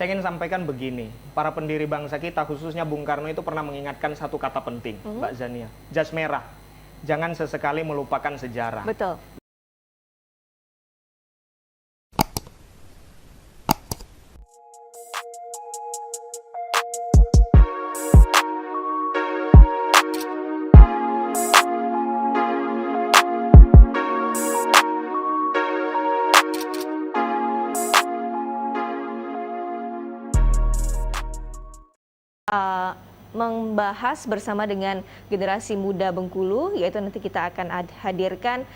saya ingin sampaikan begini, para pendiri bangsa kita, khususnya Bung Karno itu pernah mengingatkan satu kata penting, Mbak Zania, jas merah. Jangan sesekali melupakan sejarah. Betul. Membahas bersama dengan generasi muda Bengkulu, yaitu nanti kita akan hadirkan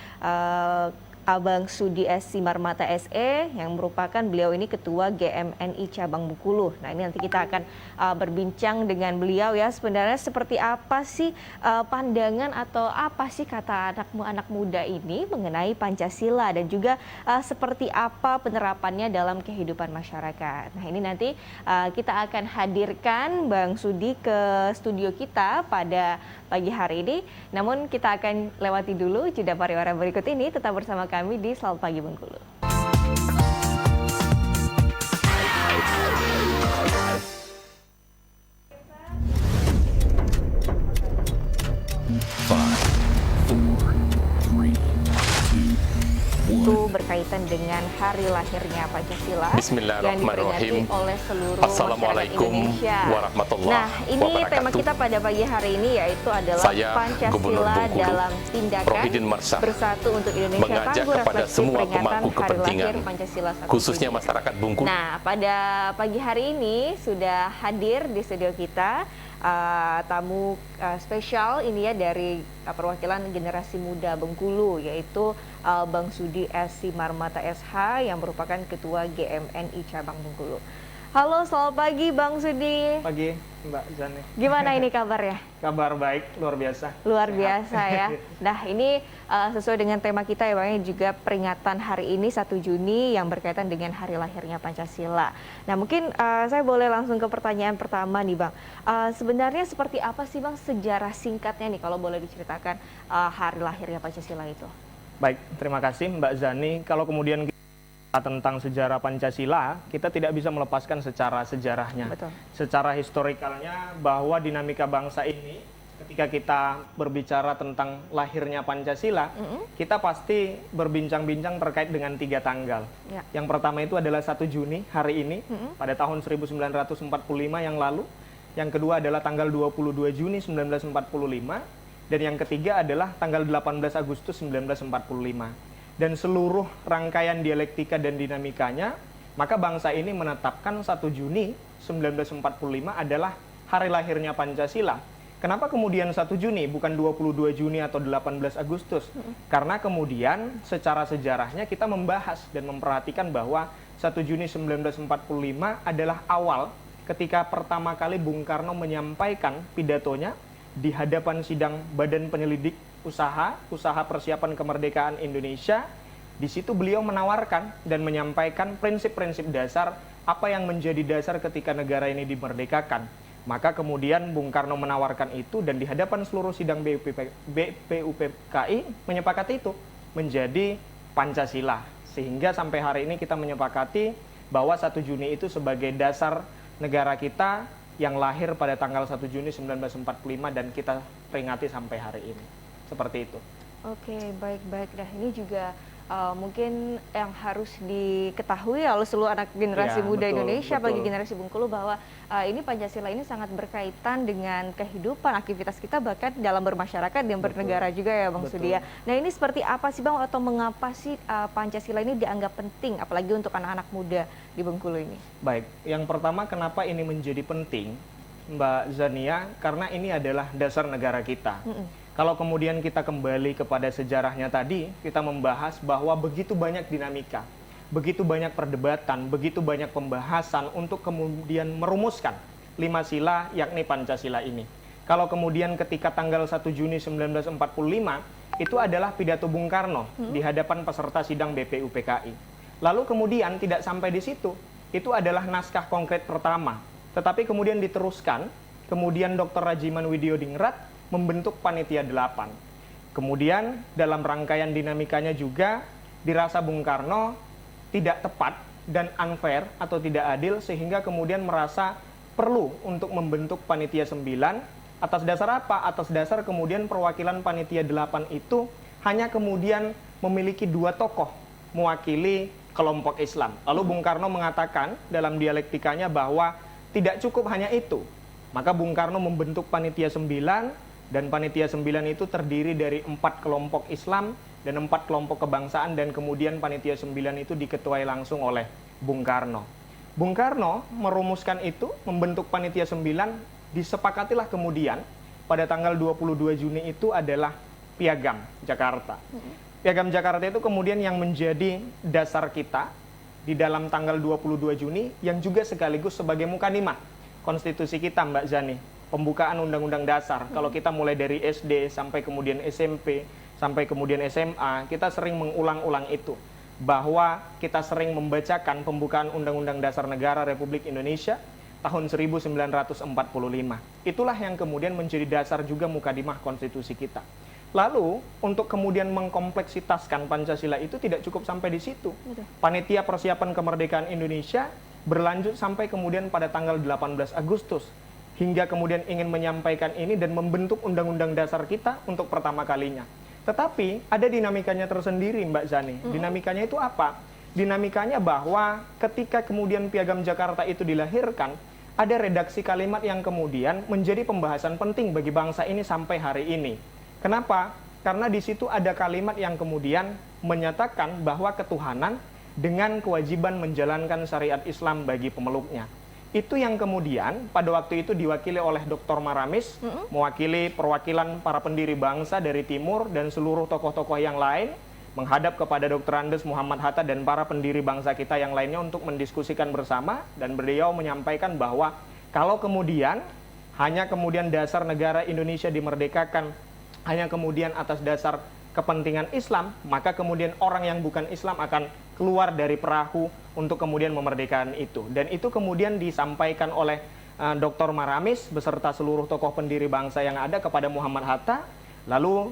Abang Sudi S. Simarmata SE yang merupakan beliau ini Ketua GMNI Cabang Bengkulu. Nah, ini nanti kita akan berbincang dengan beliau ya, sebenarnya seperti apa sih pandangan atau apa sih kata anak muda ini mengenai Pancasila dan juga seperti apa penerapannya dalam kehidupan masyarakat. Nah, ini nanti kita akan hadirkan Bang Sudi ke studio kita pada pagi hari ini. Namun kita akan lewati dulu jeda pariwara berikut ini. Tetap bersama kami di Selamat Pagi Bengkulu. Itu berkaitan dengan hari lahirnya Pancasila yang diperingati oleh seluruh masyarakat Indonesia. Nah, ini tema kita pada pagi hari ini yaitu adalah Pancasila dalam tindakan bersatu untuk Indonesia, tangguh refleksi peringatan hari lahir Pancasila 1 khususnya masyarakat Bengkulu. Nah, pada pagi hari ini sudah hadir di studio kita tamu spesial ini ya dari perwakilan generasi muda Bengkulu, yaitu Bang Sudi S. Simarmata SH yang merupakan Ketua GMNI Cabang Bengkulu. Halo, selamat pagi Bang Sudi. Pagi Mbak Zani. Gimana ini kabarnya? Kabar baik, luar biasa. Luar biasa ya. Nah, ini sesuai dengan tema kita ya Bang, juga peringatan hari ini 1 Juni yang berkaitan dengan hari lahirnya Pancasila. Nah, mungkin saya boleh langsung ke pertanyaan pertama nih Bang. Sebenarnya seperti apa sih Bang sejarah singkatnya nih kalau boleh diceritakan hari lahirnya Pancasila itu? Baik, terima kasih Mbak Zani. Kalau kemudian tentang sejarah Pancasila, kita tidak bisa melepaskan secara sejarahnya. Betul. Secara historikalnya bahwa dinamika bangsa ini, ketika kita berbicara tentang lahirnya Pancasila, kita pasti berbincang-bincang terkait dengan 3 tanggal. Ya. Yang pertama itu adalah 1 Juni, hari ini, pada tahun 1945 yang lalu. Yang kedua adalah tanggal 22 Juni 1945. Dan yang ketiga adalah tanggal 18 Agustus 1945. Dan seluruh rangkaian dialektika dan dinamikanya, maka bangsa ini menetapkan 1 Juni 1945 adalah hari lahirnya Pancasila. Kenapa kemudian 1 Juni, bukan 22 Juni atau 18 Agustus? Karena kemudian secara sejarahnya kita membahas dan memperhatikan bahwa 1 Juni 1945 adalah awal ketika pertama kali Bung Karno menyampaikan pidatonya di hadapan sidang Badan Penyelidik Usaha Persiapan Kemerdekaan Indonesia. Di situ beliau menawarkan dan menyampaikan prinsip-prinsip dasar apa yang menjadi dasar ketika negara ini dimerdekakan. Maka kemudian Bung Karno menawarkan itu dan di hadapan seluruh sidang BPUPKI menyepakati itu menjadi Pancasila. Sehingga sampai hari ini kita menyepakati bahwa 1 Juni itu sebagai dasar negara kita yang lahir pada tanggal 1 Juni 1945 dan kita peringati sampai hari ini. Seperti itu. Oke, baik-baik. Nah, ini juga mungkin yang harus diketahui oleh seluruh anak generasi muda Indonesia, bagi generasi Bengkulu, bahwa ini Pancasila ini sangat berkaitan dengan kehidupan, aktivitas kita, bahkan dalam bermasyarakat dan bernegara juga ya Bang Sudi ya. Nah, ini seperti apa sih Bang, atau mengapa sih Pancasila ini dianggap penting, apalagi untuk anak-anak muda di Bengkulu ini? Baik, yang pertama kenapa ini menjadi penting Mbak Zania, karena ini adalah dasar negara kita. Kalau kemudian kita kembali kepada sejarahnya tadi, kita membahas bahwa begitu banyak dinamika, begitu banyak perdebatan, begitu banyak pembahasan untuk kemudian merumuskan 5 sila yakni Pancasila ini. Kalau kemudian ketika tanggal 1 Juni 1945, itu adalah pidato Bung Karno di hadapan peserta sidang BPUPKI. Lalu kemudian tidak sampai di situ, itu adalah naskah konkret pertama. Tetapi kemudian diteruskan, kemudian Dr. Rajiman Widyodingrat membentuk Panitia 8. Kemudian dalam rangkaian dinamikanya juga dirasa Bung Karno tidak tepat dan unfair atau tidak adil sehingga kemudian merasa perlu untuk membentuk panitia 9. Atas dasar apa? Atas dasar kemudian perwakilan panitia 8 itu hanya kemudian memiliki 2 tokoh mewakili kelompok Islam. Lalu Bung Karno mengatakan dalam dialektikanya bahwa tidak cukup hanya itu. Maka Bung Karno membentuk panitia 9, dan panitia 9 itu terdiri dari 4 kelompok Islam dan 4 kelompok kebangsaan, dan kemudian panitia 9 itu diketuai langsung oleh Bung Karno. Bung Karno merumuskan itu, membentuk panitia 9, disepakatilah kemudian pada tanggal 22 Juni itu adalah Piagam Jakarta. Piagam Jakarta itu kemudian yang menjadi dasar kita di dalam tanggal 22 Juni yang juga sekaligus sebagai mukadimah konstitusi kita, Mbak Zani. Pembukaan Undang-Undang Dasar. Kalau kita mulai dari SD sampai kemudian SMP, sampai kemudian SMA, kita sering mengulang-ulang itu. Bahwa kita sering membacakan pembukaan Undang-Undang Dasar Negara Republik Indonesia tahun 1945. Itulah yang kemudian menjadi dasar juga mukadimah konstitusi kita. Lalu, untuk kemudian mengkompleksitaskan Pancasila itu tidak cukup sampai di situ. Panitia Persiapan Kemerdekaan Indonesia berlanjut sampai kemudian pada tanggal 18 Agustus. Hingga kemudian ingin menyampaikan ini dan membentuk Undang-Undang Dasar kita untuk pertama kalinya. Tetapi ada dinamikanya tersendiri, Mbak Zani. Dinamikanya itu apa? Dinamikanya bahwa ketika kemudian Piagam Jakarta itu dilahirkan, ada redaksi kalimat yang kemudian menjadi pembahasan penting bagi bangsa ini sampai hari ini. Kenapa? Karena di situ ada kalimat yang kemudian menyatakan bahwa ketuhanan dengan kewajiban menjalankan syariat Islam bagi pemeluknya. Itu yang kemudian pada waktu itu diwakili oleh Dr. Maramis, mewakili perwakilan para pendiri bangsa dari Timur dan seluruh tokoh-tokoh yang lain, menghadap kepada Dr. Andes Muhammad Hatta dan para pendiri bangsa kita yang lainnya untuk mendiskusikan bersama, dan beliau menyampaikan bahwa kalau kemudian hanya kemudian dasar negara Indonesia dimerdekakan hanya kemudian atas dasar kepentingan Islam, maka kemudian orang yang bukan Islam akan keluar dari perahu untuk kemudian memerdekakan itu. Dan itu kemudian disampaikan oleh Dr. Maramis beserta seluruh tokoh pendiri bangsa yang ada kepada Muhammad Hatta. Lalu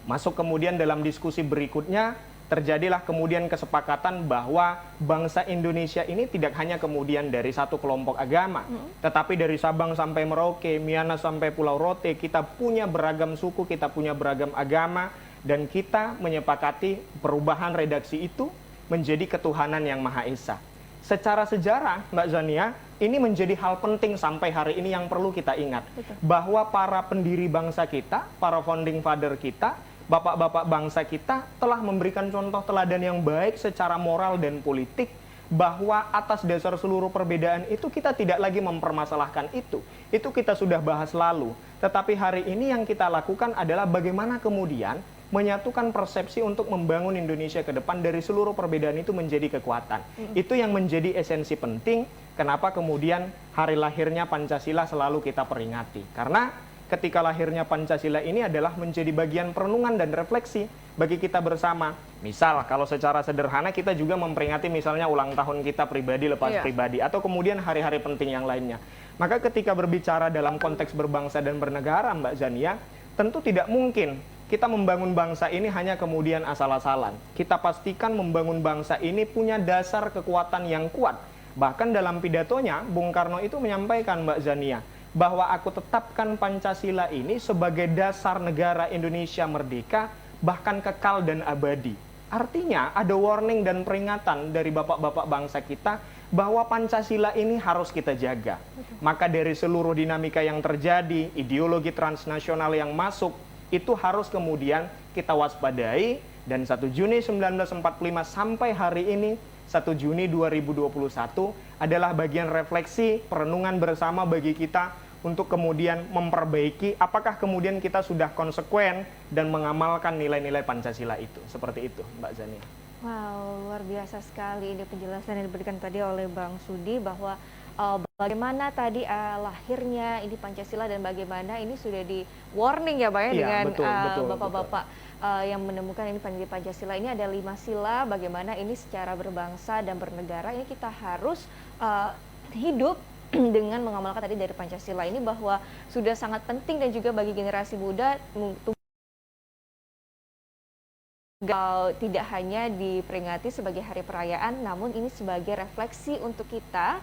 masuk kemudian dalam diskusi berikutnya, terjadilah kemudian kesepakatan bahwa bangsa Indonesia ini tidak hanya kemudian dari satu kelompok agama, tetapi dari Sabang sampai Merauke, Miangas sampai Pulau Rote, kita punya beragam suku, kita punya beragam agama, dan kita menyepakati perubahan redaksi itu menjadi ketuhanan yang Maha Esa. Secara sejarah, Mbak Zania, ini menjadi hal penting sampai hari ini yang perlu kita ingat. Bahwa para pendiri bangsa kita, para founding father kita, bapak-bapak bangsa kita telah memberikan contoh teladan yang baik secara moral dan politik, bahwa atas dasar seluruh perbedaan itu kita tidak lagi mempermasalahkan itu. Itu kita sudah bahas lalu. Tetapi hari ini yang kita lakukan adalah bagaimana kemudian menyatukan persepsi untuk membangun Indonesia ke depan dari seluruh perbedaan itu menjadi kekuatan. Itu yang menjadi esensi penting kenapa kemudian hari lahirnya Pancasila selalu kita peringati. Karena ketika lahirnya Pancasila ini adalah menjadi bagian perenungan dan refleksi bagi kita bersama. Misal, kalau secara sederhana kita juga memperingati misalnya ulang tahun kita pribadi lepas pribadi, atau kemudian hari-hari penting yang lainnya. Maka ketika berbicara dalam konteks berbangsa dan bernegara, Mbak Zania, tentu tidak mungkin kita membangun bangsa ini hanya kemudian asal-asalan. Kita pastikan membangun bangsa ini punya dasar kekuatan yang kuat. Bahkan dalam pidatonya, Bung Karno itu menyampaikan, Mbak Zania, bahwa aku tetapkan Pancasila ini sebagai dasar negara Indonesia merdeka, bahkan kekal dan abadi. Artinya ada warning dan peringatan dari bapak-bapak bangsa kita bahwa Pancasila ini harus kita jaga. Maka dari seluruh dinamika yang terjadi, ideologi transnasional yang masuk, itu harus kemudian kita waspadai, dan 1 Juni 1945 sampai hari ini 1 Juni 2021 adalah bagian refleksi perenungan bersama bagi kita untuk kemudian memperbaiki apakah kemudian kita sudah konsekuen dan mengamalkan nilai-nilai Pancasila itu. Seperti itu, Mbak Zania. Wow, luar biasa sekali ini penjelasan yang diberikan tadi oleh Bang Sudi bahwa bagaimana tadi lahirnya ini Pancasila dan bagaimana ini sudah di warning ya Pak ya, dengan bapak-bapak yang menemukan ini Pancasila ini ada 5 sila, bagaimana ini secara berbangsa dan bernegara ini kita harus hidup dengan mengamalkan tadi dari Pancasila ini, bahwa sudah sangat penting dan juga bagi generasi muda Tidak hanya diperingati sebagai hari perayaan, namun ini sebagai refleksi untuk kita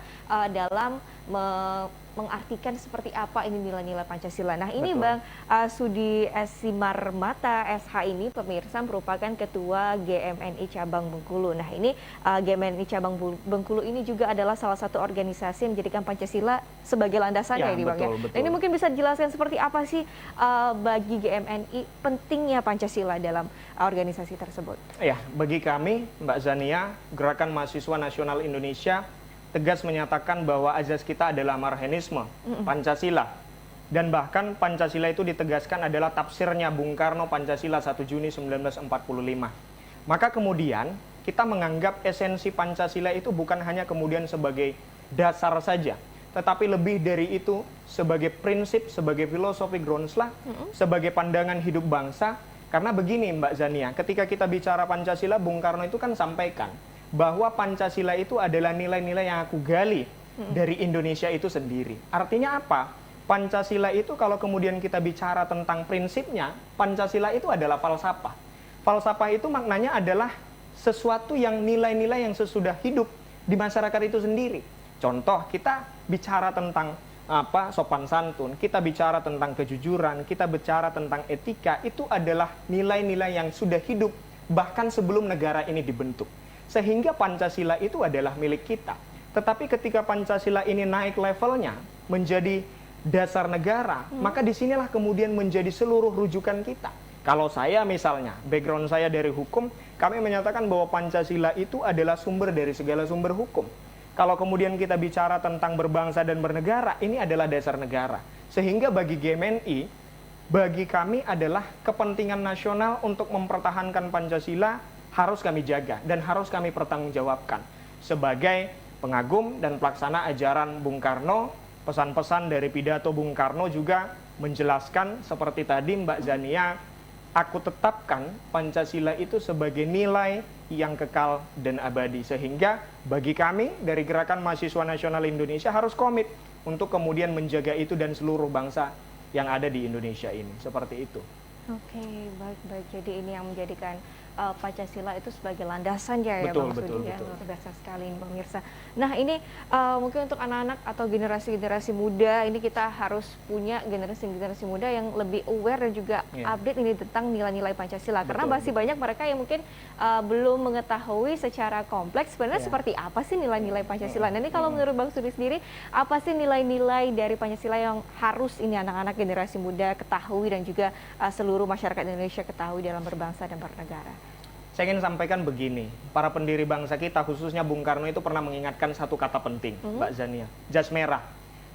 dalam mengartikan seperti apa ini nilai-nilai Pancasila. Nah ini Betul. Bang Sudi S. Simarmata SH ini pemirsa merupakan Ketua GMNI Cabang Bengkulu. Nah ini GMNI Cabang Bengkulu ini juga adalah salah satu organisasi yang menjadikan Pancasila sebagai landasannya Ya, ini Bang ya. betul. Nah, ini mungkin bisa dijelaskan seperti apa sih bagi GMNI pentingnya Pancasila dalam organisasi tersebut? Ya, bagi kami, Mbak Zania, Gerakan Mahasiswa Nasional Indonesia tegas menyatakan bahwa azas kita adalah marhanisme, Pancasila. Dan bahkan Pancasila itu ditegaskan adalah tafsirnya Bung Karno Pancasila 1 Juni 1945. Maka kemudian kita menganggap esensi Pancasila itu bukan hanya kemudian sebagai dasar saja, tetapi lebih dari itu sebagai prinsip, sebagai filosofi Groundslah, sebagai pandangan hidup bangsa. Karena begini Mbak Zania, ketika kita bicara Pancasila, Bung Karno itu kan sampaikan bahwa Pancasila itu adalah nilai-nilai yang aku gali dari Indonesia itu sendiri. Artinya apa? Pancasila itu kalau kemudian kita bicara tentang prinsipnya, Pancasila itu adalah falsafah. Falsafah itu maknanya adalah sesuatu yang nilai-nilai yang sesudah hidup di masyarakat itu sendiri. Contoh, kita bicara tentang sopan santun, kita bicara tentang kejujuran, kita bicara tentang etika, itu adalah nilai-nilai yang sudah hidup bahkan sebelum negara ini dibentuk. Sehingga Pancasila itu adalah milik kita. Tetapi ketika Pancasila ini naik levelnya menjadi dasar negara, maka disinilah kemudian menjadi seluruh rujukan kita. Kalau saya misalnya, background saya dari hukum, kami menyatakan bahwa Pancasila itu adalah sumber dari segala sumber hukum. Kalau kemudian kita bicara tentang berbangsa dan bernegara, ini adalah dasar negara. Sehingga bagi GMNI, bagi kami adalah kepentingan nasional untuk mempertahankan Pancasila harus kami jaga dan harus kami pertanggungjawabkan. Sebagai pengagum dan pelaksana ajaran Bung Karno, pesan-pesan dari pidato Bung Karno juga menjelaskan seperti tadi Mbak Zania, aku tetapkan Pancasila itu sebagai nilai yang kekal dan abadi. Sehingga bagi kami dari Gerakan Mahasiswa Nasional Indonesia harus komit untuk kemudian menjaga itu dan seluruh bangsa yang ada di Indonesia ini. Seperti itu. Oke, baik-baik. Jadi ini yang menjadikan Pancasila itu sebagai landasan ya, Betul, Bang betul, Sudi ya. betul. Luar biasa sekali ini pemirsa. Nah ini mungkin untuk anak-anak atau generasi-generasi muda, ini kita harus punya generasi-generasi muda yang lebih aware dan juga update ini tentang nilai-nilai Pancasila. Karena masih banyak mereka yang mungkin belum mengetahui secara kompleks sebenarnya seperti apa sih nilai-nilai Pancasila. Nah ini kalau menurut Bang Sudi sendiri, apa sih nilai-nilai dari Pancasila yang harus ini anak-anak generasi muda ketahui dan juga seluruh masyarakat Indonesia ketahui dalam berbangsa dan bernegara? Saya ingin sampaikan begini, para pendiri bangsa kita, khususnya Bung Karno itu pernah mengingatkan satu kata penting, Mbak Zania, jas merah.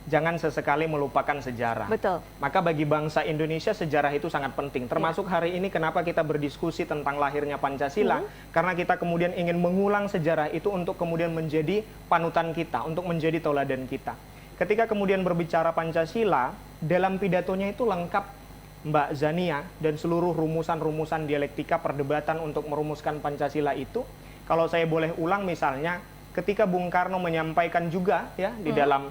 Jangan sesekali melupakan sejarah. Betul. Maka bagi bangsa Indonesia sejarah itu sangat penting. Termasuk hari ini kenapa kita berdiskusi tentang lahirnya Pancasila, karena kita kemudian ingin mengulang sejarah itu untuk kemudian menjadi panutan kita, untuk menjadi tauladan kita. Ketika kemudian berbicara Pancasila, dalam pidatonya itu lengkap Mbak Zania dan seluruh rumusan-rumusan dialektika perdebatan untuk merumuskan Pancasila itu. Kalau saya boleh ulang misalnya, ketika Bung Karno menyampaikan juga ya di dalam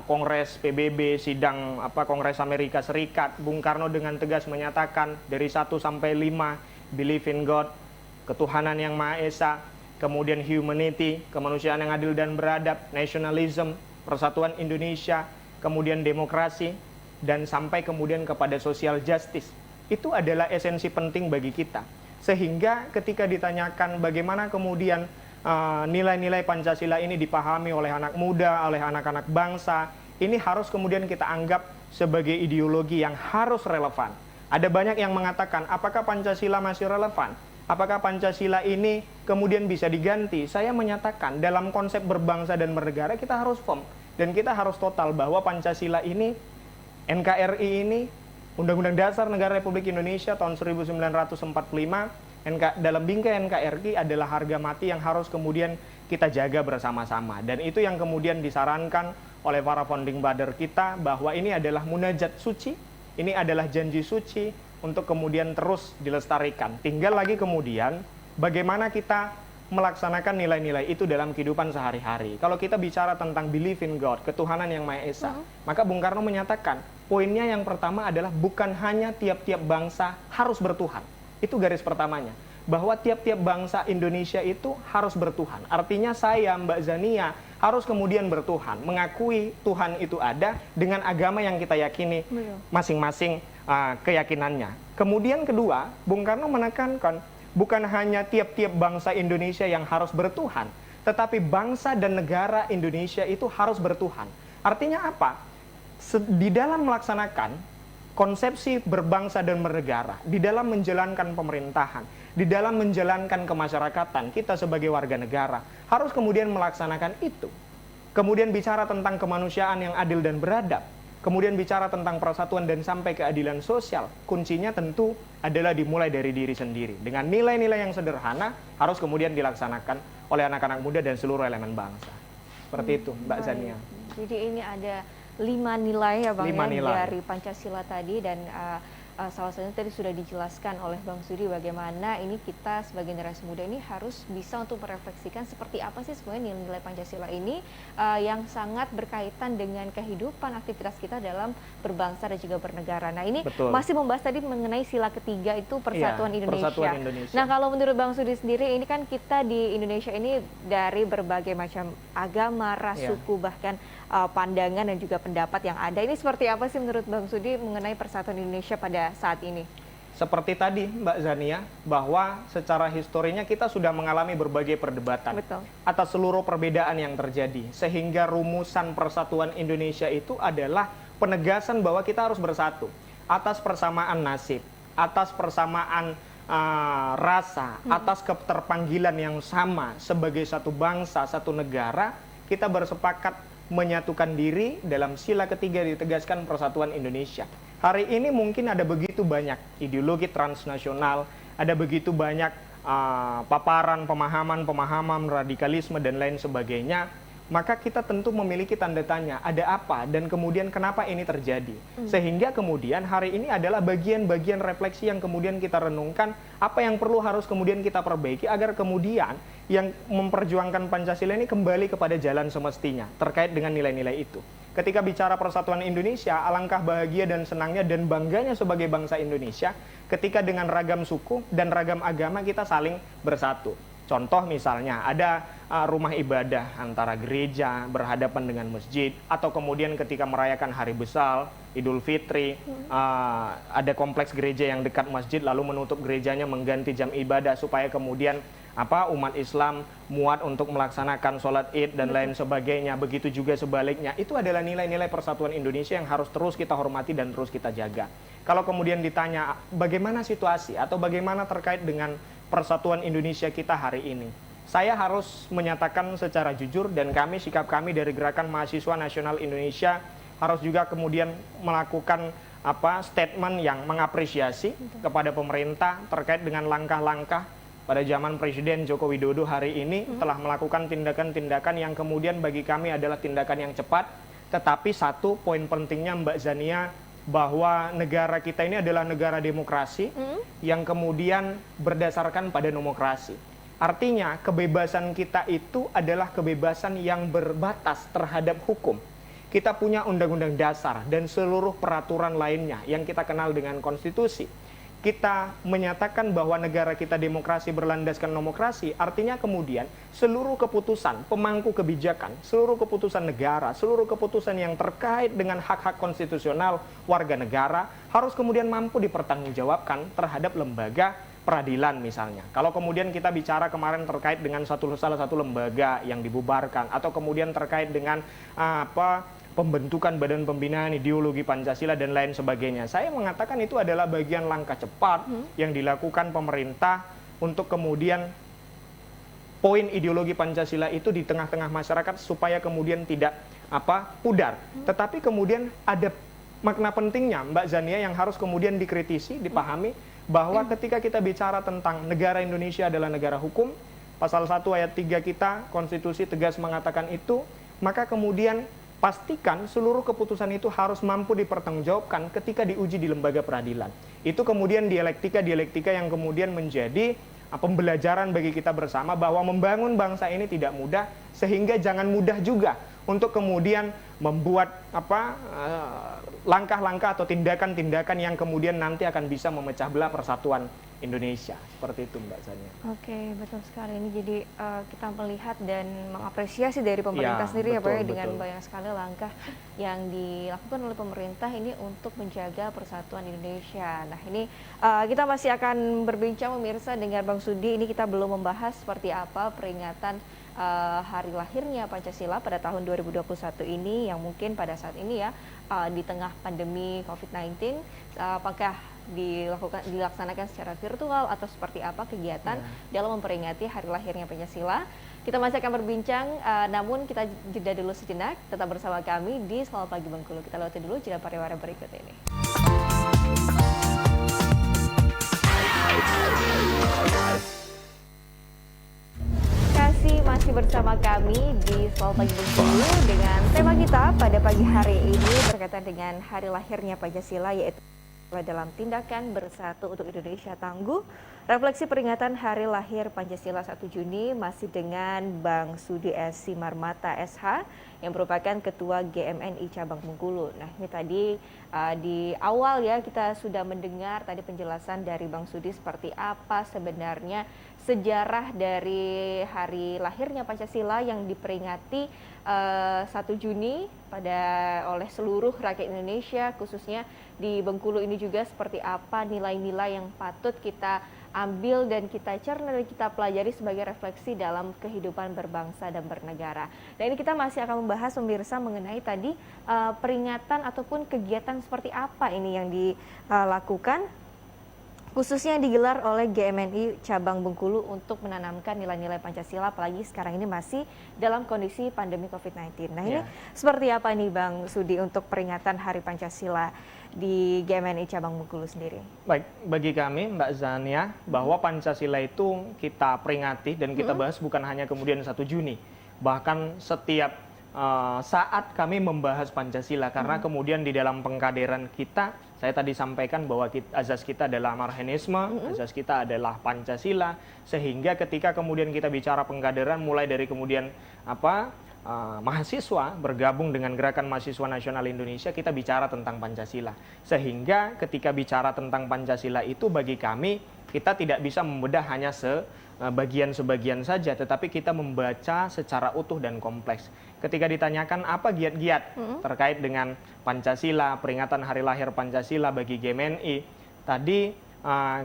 Kongres PBB, sidang Kongres Amerika Serikat, Bung Karno dengan tegas menyatakan dari 1 sampai 5, believe in God, ketuhanan yang Maha Esa, kemudian humanity, kemanusiaan yang adil dan beradab, nationalism, persatuan Indonesia, kemudian demokrasi, dan sampai kemudian kepada social justice. Itu adalah esensi penting bagi kita. Sehingga ketika ditanyakan bagaimana kemudian nilai-nilai Pancasila ini dipahami oleh anak muda, oleh anak-anak bangsa, ini harus kemudian kita anggap sebagai ideologi yang harus relevan. Ada banyak yang mengatakan, apakah Pancasila masih relevan? Apakah Pancasila ini kemudian bisa diganti? Saya menyatakan dalam konsep berbangsa dan bernegara kita harus firm. Dan kita harus total bahwa Pancasila ini, NKRI ini, Undang-Undang Dasar Negara Republik Indonesia tahun 1945, dalam bingkai NKRI adalah harga mati yang harus kemudian kita jaga bersama-sama. Dan itu yang kemudian disarankan oleh para founding father kita, bahwa ini adalah munajat suci, ini adalah janji suci untuk kemudian terus dilestarikan. Tinggal lagi kemudian bagaimana kita melaksanakan nilai-nilai itu dalam kehidupan sehari-hari. Kalau kita bicara tentang believe in God, ketuhanan yang Maha Esa, maka Bung Karno menyatakan, poinnya yang pertama adalah bukan hanya tiap-tiap bangsa harus bertuhan. Itu garis pertamanya. bahwa tiap-tiap bangsa Indonesia itu harus bertuhan. Artinya saya, Mbak Zania, harus kemudian bertuhan, mengakui Tuhan itu ada dengan agama yang kita yakini masing-masing keyakinannya. Kemudian kedua, Bung Karno menekankan bukan hanya tiap-tiap bangsa Indonesia yang harus bertuhan, tetapi bangsa dan negara Indonesia itu harus bertuhan. Artinya apa? Di dalam melaksanakan konsepsi berbangsa dan bernegara, di dalam menjalankan pemerintahan, di dalam menjalankan kemasyarakatan, kita sebagai warga negara harus kemudian melaksanakan itu. Kemudian bicara tentang kemanusiaan yang adil dan beradab, kemudian bicara tentang persatuan dan sampai keadilan sosial, kuncinya tentu adalah dimulai dari diri sendiri. Dengan nilai-nilai yang sederhana harus kemudian dilaksanakan oleh anak-anak muda dan seluruh elemen bangsa. Seperti itu, Mbak Zania. Jadi ini ada 5 nilai ya Bang 5 nilai dari Pancasila tadi, dan salah satunya tadi sudah dijelaskan oleh Bang Sudi bagaimana ini kita sebagai generasi muda ini harus bisa untuk merefleksikan seperti apa sih sebenarnya nilai-nilai Pancasila ini yang sangat berkaitan dengan kehidupan aktivitas kita dalam berbangsa dan juga bernegara. Nah ini masih membahas tadi mengenai sila ketiga itu Persatuan Indonesia. Persatuan Indonesia. Nah kalau menurut Bang Sudi sendiri ini kan kita di Indonesia ini dari berbagai macam agama, ras, suku, bahkan pandangan dan juga pendapat yang ada. Ini seperti apa sih menurut Bang Sudi mengenai Persatuan Indonesia pada saat ini? Seperti tadi Mbak Zania, bahwa secara historinya kita sudah mengalami berbagai perdebatan atas seluruh perbedaan yang terjadi. Sehingga rumusan Persatuan Indonesia itu adalah penegasan bahwa kita harus bersatu atas persamaan nasib, atas persamaan rasa, atas keterpanggilan yang sama sebagai satu bangsa, satu negara. Kita bersepakat menyatukan diri dalam sila ketiga ditegaskan Persatuan Indonesia. Hari ini mungkin ada begitu banyak ideologi transnasional, ada begitu banyak paparan, pemahaman radikalisme dan lain sebagainya. Maka kita tentu memiliki tanda tanya, ada apa dan kemudian kenapa ini terjadi. Sehingga kemudian hari ini adalah bagian-bagian refleksi yang kemudian kita renungkan, apa yang perlu harus kemudian kita perbaiki agar kemudian yang memperjuangkan Pancasila ini kembali kepada jalan semestinya terkait dengan nilai-nilai itu. Ketika bicara Persatuan Indonesia, alangkah bahagia dan senangnya dan bangganya sebagai bangsa Indonesia ketika dengan ragam suku dan ragam agama kita saling bersatu. Contoh misalnya ada rumah ibadah antara gereja berhadapan dengan masjid, atau kemudian ketika merayakan hari besar, Idul Fitri, ada kompleks gereja yang dekat masjid lalu menutup gerejanya mengganti jam ibadah supaya kemudian umat Islam muat untuk melaksanakan sholat Id dan lain sebagainya. Begitu juga sebaliknya. Itu adalah nilai-nilai Persatuan Indonesia yang harus terus kita hormati dan terus kita jaga. Kalau kemudian ditanya bagaimana situasi atau bagaimana terkait dengan Persatuan Indonesia kita hari ini, saya harus menyatakan secara jujur, dan sikap kami dari Gerakan Mahasiswa Nasional Indonesia harus juga kemudian melakukan statement yang mengapresiasi kepada pemerintah terkait dengan langkah-langkah pada zaman Presiden Joko Widodo hari ini telah melakukan tindakan-tindakan yang kemudian bagi kami adalah tindakan yang cepat. Tetapi satu poin pentingnya Mbak Zania, bahwa negara kita ini adalah negara demokrasi yang kemudian berdasarkan pada demokrasi. Artinya kebebasan kita itu adalah kebebasan yang berbatas terhadap hukum. Kita punya undang-undang dasar dan seluruh peraturan lainnya yang kita kenal dengan konstitusi. Kita menyatakan bahwa negara kita demokrasi berlandaskan demokrasi, artinya kemudian seluruh keputusan pemangku kebijakan, seluruh keputusan negara, seluruh keputusan yang terkait dengan hak-hak konstitusional warga negara harus kemudian mampu dipertanggungjawabkan terhadap lembaga peradilan misalnya. Kalau kemudian kita bicara kemarin terkait dengan salah satu lembaga yang dibubarkan, atau kemudian terkait dengan pembentukan badan pembinaan ideologi Pancasila dan lain sebagainya. Saya mengatakan itu adalah bagian langkah cepat yang dilakukan pemerintah untuk kemudian poin ideologi Pancasila itu di tengah-tengah masyarakat supaya kemudian tidak pudar. Tetapi kemudian ada makna pentingnya Mbak Zania yang harus kemudian dikritisi, dipahami, bahwa ketika kita bicara tentang negara Indonesia adalah negara hukum, pasal 1 ayat 3 kita, konstitusi tegas mengatakan itu, maka kemudian pastikan seluruh keputusan itu harus mampu dipertanggungjawabkan ketika diuji di lembaga peradilan. Itu kemudian dialektika yang kemudian menjadi pembelajaran bagi kita bersama bahwa membangun bangsa ini tidak mudah, sehingga jangan mudah juga untuk kemudian membuat langkah-langkah atau tindakan-tindakan yang kemudian nanti akan bisa memecah belah persatuan Indonesia. Seperti itu, Mbak Zania. Oke, betul sekali. Ini jadi kita melihat dan mengapresiasi dari pemerintah sendiri ya Pak ya, dengan banyak sekali langkah yang dilakukan oleh pemerintah ini untuk menjaga persatuan Indonesia. Nah ini kita masih akan berbincang pemirsa dengan Bang Sudi. Ini kita belum membahas seperti apa peringatan hari lahirnya Pancasila pada tahun 2021 ini, yang mungkin pada saat ini ya di tengah pandemi COVID-19, apakah dilaksanakan secara virtual atau seperti apa kegiatan dalam memperingati hari lahirnya Pancasila. Kita masih akan berbincang, namun kita jeda dulu sejenak. Tetap bersama kami di Selamat Pagi Bengkulu. Kita lewati dulu jeda pariwara berikut ini. Masih bersama kami di Selamat Pagi Bengkulu dengan tema kita pada pagi hari ini berkaitan dengan hari lahirnya Pancasila, yaitu dalam tindakan bersatu untuk Indonesia tangguh. Refleksi peringatan hari lahir Pancasila 1 Juni masih dengan Bang Sudi S. Simarmata SH yang merupakan Ketua GMNI Cabang Bengkulu. Nah ini tadi di awal ya kita sudah mendengar tadi penjelasan dari Bang Sudi seperti apa sebenarnya sejarah dari hari lahirnya Pancasila yang diperingati 1 Juni oleh seluruh rakyat Indonesia, khususnya di Bengkulu ini juga seperti apa nilai-nilai yang patut kita ambil dan kita cerna dan kita pelajari sebagai refleksi dalam kehidupan berbangsa dan bernegara. Dan ini kita masih akan membahas pemirsa mengenai tadi peringatan ataupun kegiatan seperti apa ini yang dilakukan, khususnya yang digelar oleh GMNI Cabang Bengkulu untuk menanamkan nilai-nilai Pancasila, apalagi sekarang ini masih dalam kondisi pandemi COVID-19. Nah ini seperti apa nih Bang Sudi untuk peringatan Hari Pancasila di GMNI Cabang Bengkulu sendiri? Baik, bagi kami Mbak Zania, bahwa Pancasila itu kita peringati dan kita bahas bukan hanya kemudian 1 Juni. Bahkan setiap saat kami membahas Pancasila, karena kemudian di dalam pengkaderan kita, saya tadi sampaikan bahwa azas kita adalah marhaenisme, azas kita adalah Pancasila, sehingga ketika kemudian kita bicara pengkaderan, mulai dari kemudian mahasiswa bergabung dengan Gerakan Mahasiswa Nasional Indonesia, kita bicara tentang Pancasila. Sehingga ketika bicara tentang Pancasila itu bagi kami, kita tidak bisa membedah hanya sebagian saja, tetapi kita membaca secara utuh dan kompleks. Ketika ditanyakan apa giat-giat terkait dengan Pancasila, peringatan hari lahir Pancasila bagi GMNI, tadi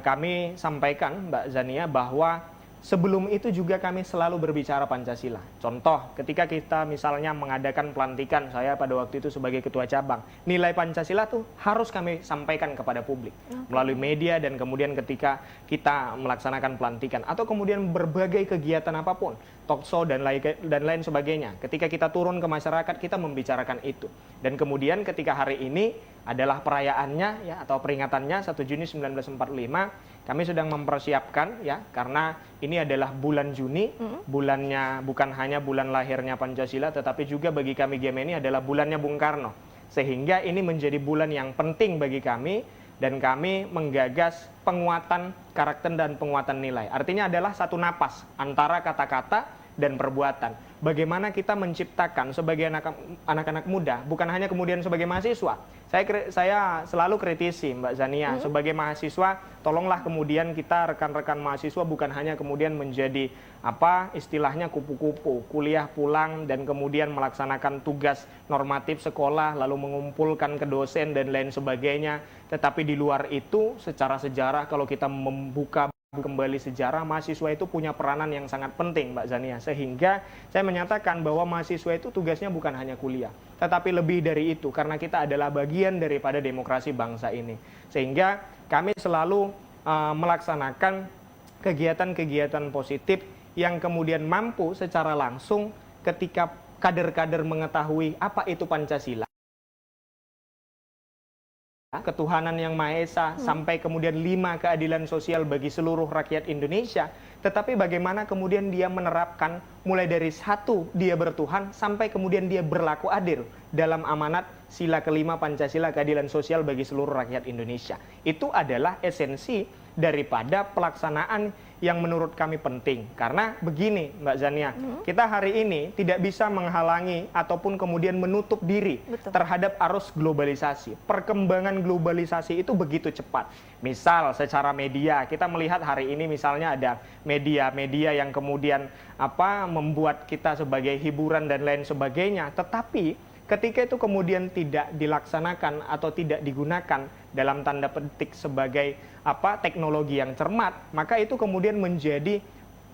kami sampaikan Mbak Zania bahwa sebelum itu juga kami selalu berbicara Pancasila. Contoh, ketika kita misalnya mengadakan pelantikan, saya pada waktu itu sebagai ketua cabang, nilai Pancasila tuh harus kami sampaikan kepada publik melalui media, dan kemudian ketika kita melaksanakan pelantikan atau kemudian berbagai kegiatan apapun, talkshow dan lain sebagainya, ketika kita turun ke masyarakat kita membicarakan itu. Dan kemudian ketika hari ini adalah perayaannya ya, atau peringatannya 1 Juni 1945, kami sedang mempersiapkan ya, karena ini adalah bulan Juni, bulannya bukan hanya bulan lahirnya Pancasila, tetapi juga bagi kami GMNI adalah bulannya Bung Karno. Sehingga ini menjadi bulan yang penting bagi kami, dan kami menggagas penguatan karakter dan penguatan nilai. Artinya adalah satu napas antara kata-kata dan perbuatan. Bagaimana kita menciptakan sebagai anak-anak muda, bukan hanya kemudian sebagai mahasiswa. Saya selalu kritisi Mbak Zania, sebagai mahasiswa, tolonglah kemudian kita rekan-rekan mahasiswa bukan hanya kemudian menjadi istilahnya kupu-kupu, kuliah pulang dan kemudian melaksanakan tugas normatif sekolah, lalu mengumpulkan ke dosen dan lain sebagainya. Tetapi di luar itu, secara sejarah kalau kita membuka kembali sejarah, mahasiswa itu punya peranan yang sangat penting Mbak Zania, sehingga saya menyatakan bahwa mahasiswa itu tugasnya bukan hanya kuliah, tetapi lebih dari itu, karena kita adalah bagian daripada demokrasi bangsa ini. Sehingga kami selalu melaksanakan kegiatan-kegiatan positif yang kemudian mampu secara langsung ketika kader-kader mengetahui apa itu Pancasila, ketuhanan yang Maha Esa, sampai kemudian 5 keadilan sosial bagi seluruh rakyat Indonesia. Tetapi bagaimana kemudian dia menerapkan mulai dari 1, dia bertuhan, sampai kemudian dia berlaku adil dalam amanat sila kelima Pancasila, keadilan sosial bagi seluruh rakyat Indonesia. Itu adalah esensi daripada pelaksanaan yang menurut kami penting. Karena begini Mbak Zania, kita hari ini tidak bisa menghalangi ataupun kemudian menutup diri terhadap arus globalisasi. Perkembangan globalisasi itu begitu cepat. Misal secara media, kita melihat hari ini misalnya ada media-media yang kemudian membuat kita sebagai hiburan dan lain sebagainya. Tetapi ketika itu kemudian tidak dilaksanakan atau tidak digunakan dalam tanda petik sebagai teknologi yang cermat, maka itu kemudian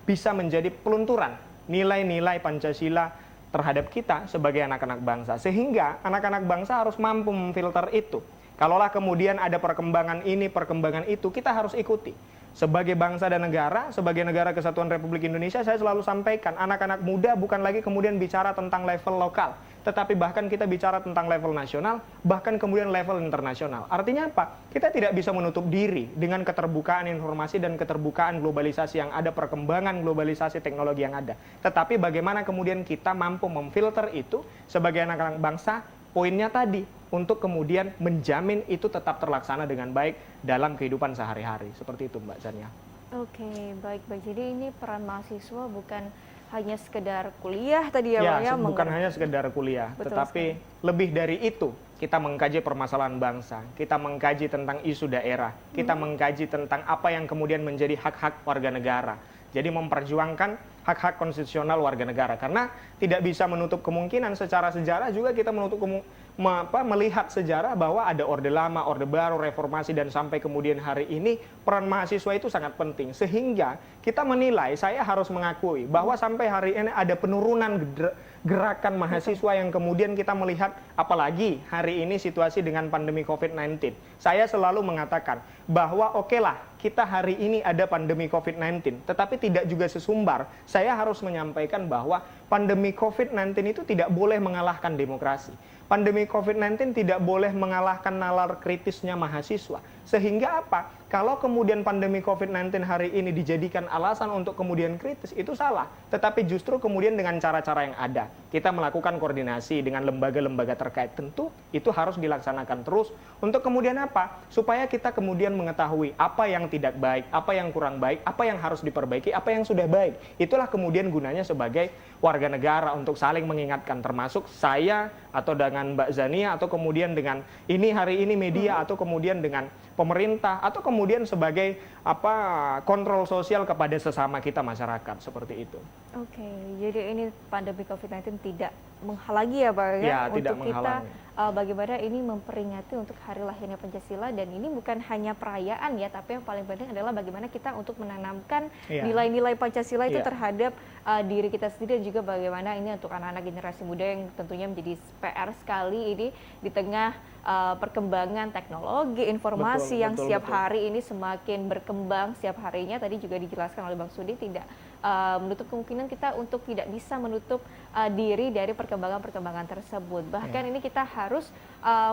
bisa menjadi pelunturan nilai-nilai Pancasila terhadap kita sebagai anak-anak bangsa. Sehingga anak-anak bangsa harus mampu memfilter itu. Kalaulah kemudian ada perkembangan ini, perkembangan itu, kita harus ikuti. Sebagai bangsa dan negara, sebagai negara kesatuan Republik Indonesia, saya selalu sampaikan, anak-anak muda bukan lagi kemudian bicara tentang level lokal, tetapi bahkan kita bicara tentang level nasional, bahkan kemudian level internasional. Artinya apa? Kita tidak bisa menutup diri dengan keterbukaan informasi dan keterbukaan globalisasi yang ada, perkembangan globalisasi teknologi yang ada. Tetapi bagaimana kemudian kita mampu memfilter itu sebagai anak-anak bangsa, poinnya tadi, untuk kemudian menjamin itu tetap terlaksana dengan baik dalam kehidupan sehari-hari. Seperti itu Mbak Zania. Oke, baik-baik. Jadi ini peran mahasiswa bukan hanya sekedar kuliah tadi ya Bang ya? Bukan hanya sekedar kuliah, tetapi lebih dari itu. Kita mengkaji permasalahan bangsa, kita mengkaji tentang isu daerah, kita mengkaji tentang apa yang kemudian menjadi hak-hak warga negara. Jadi memperjuangkan hak-hak konstitusional warga negara. Karena tidak bisa menutup kemungkinan secara sejarah juga kita melihat sejarah bahwa ada Orde Lama, Orde Baru, Reformasi, dan sampai kemudian hari ini peran mahasiswa itu sangat penting. Sehingga kita menilai, saya harus mengakui bahwa sampai hari ini ada penurunan gerakan mahasiswa yang kemudian kita melihat, apalagi hari ini situasi dengan pandemi COVID-19. Saya selalu mengatakan bahwa okelah, kita hari ini ada pandemi COVID-19, tetapi tidak juga sesumbar. Saya harus menyampaikan bahwa pandemi COVID-19 itu tidak boleh mengalahkan demokrasi. Pandemi COVID-19 tidak boleh mengalahkan nalar kritisnya mahasiswa. Sehingga apa? Kalau kemudian pandemi COVID-19 hari ini dijadikan alasan untuk kemudian kritis, itu salah. Tetapi justru kemudian dengan cara-cara yang ada, kita melakukan koordinasi dengan lembaga-lembaga terkait. Tentu itu harus dilaksanakan terus untuk kemudian apa? Supaya kita kemudian mengetahui apa yang tidak baik, apa yang kurang baik, apa yang harus diperbaiki, apa yang sudah baik. Itulah kemudian gunanya sebagai warga negara untuk saling mengingatkan, termasuk saya atau dengan Mbak Zania atau kemudian dengan ini hari ini media atau kemudian dengan pemerintah atau kemudian sebagai kontrol sosial kepada sesama kita masyarakat, seperti itu. Oke, jadi ini pandemi COVID-19 tidak menghalangi ya Pak ya, tidak untuk menghalangi. Kita bagaimana ini memperingati untuk hari lahirnya Pancasila, dan ini bukan hanya perayaan ya, tapi yang paling penting adalah bagaimana kita untuk menanamkan nilai-nilai Pancasila itu terhadap diri kita sendiri, dan juga bagaimana ini untuk anak-anak generasi muda yang tentunya menjadi PR sekali ini di tengah perkembangan teknologi informasi yang setiap hari ini semakin berkembang setiap harinya. Tadi juga dijelaskan oleh Bang Sudi, tidak menutup kemungkinan kita untuk tidak bisa menutup diri dari perkembangan-perkembangan tersebut. Bahkan ini kita harus